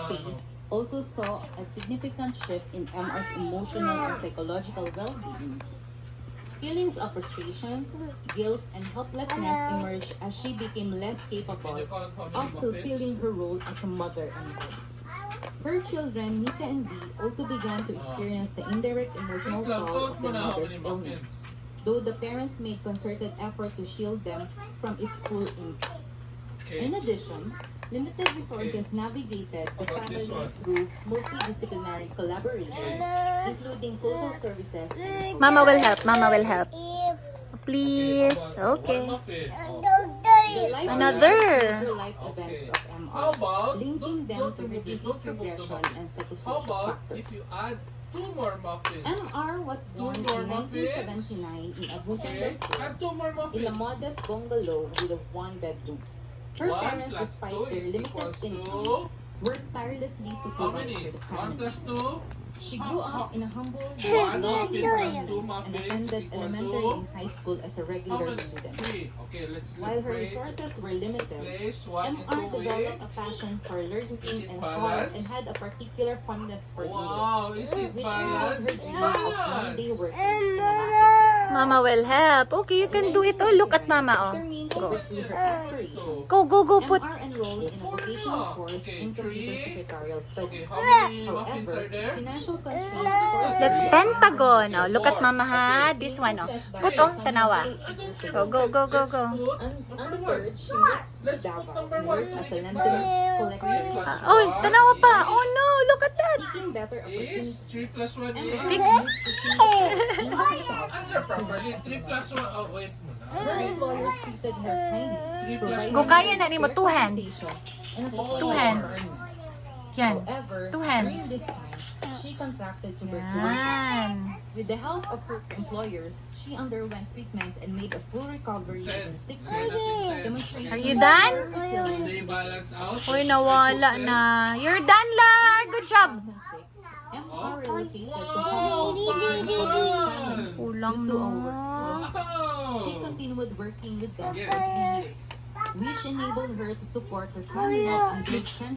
phase also saw a significant shift in MR's emotional and psychological well-being. Feelings of frustration, guilt, and helplessness emerged as she became less capable of fulfilling her role as a mother and wife. Her children, Nika and Z, also began to experience the indirect emotional toll of their mother's illness, though the parents made concerted effort to shield them from its full impact. In addition, limited resources navigated the family through multidisciplinary collaboration, including social services. Mama will help. Mama will help. Please. Okay. Another. Life events of MR, linking them to her disease progression and How psychosocial about factors. if you add 2 more muffins? MR was born in 1979 in Abusan del Sur, Add 2 more muffins. in a modest bungalow with a one-bedroom. Her 1 parents, plus despite 2 their is limited equals income, to... worked tirelessly to How provide many? for the 1 family. plus 2? She grew up in a humble 1 muffin plus 2 and muffins is attended equal elementary to... and high school as a How regular many? student. 3. Okay, let's While her play. resources were limited, Place 1 MR into developed a which? passion for learning Is it and thought balanced? and had a particular fondness for Wow, is English, it which balanced? enabled her It's to dream of one balanced. day working in a market. Mama will help. Okay, you can do it. Oh, look at Mama. Oh. Determined to Go. pursue her aspirations. Go, go, go. Put. MR enrolled in a vocational course Okay, in computer 3. secretarial Okay, studies. how many muffins However, are there? financial constraints Let's pentagon. Oh, look at Mama ha. This one. Oh. Put oh, tanawa. Go, go, go, go, go. Undeterred, she moved to Let's put Davao number and 1. worked as a London collector, Oh, tanawa pa. Oh no, look at that. seeking better opportunities. Is 3 plus 1 is... Six. Answer properly. 3 plus 1. Oh, wait muna. Her employers treated her kindly, 3 plus providing Go, 1. kaya na ni mo. 2 hands. and a support 2 for hands. her. Yan. However, 2 hands. during this time, she contracted tuberculosis. Yan. With the help of her employers, she underwent treatment and made a full recovery within 6 months, demonstrating Are you done? her resilience. They balance out. Uy, nawala na. You're done, Lar. Good job. 2006, MR relocated to Wow, Hong Kulang due to a no. work. She Wow. continued working with them for Again. 3 years, which enabled her to support her family and build strength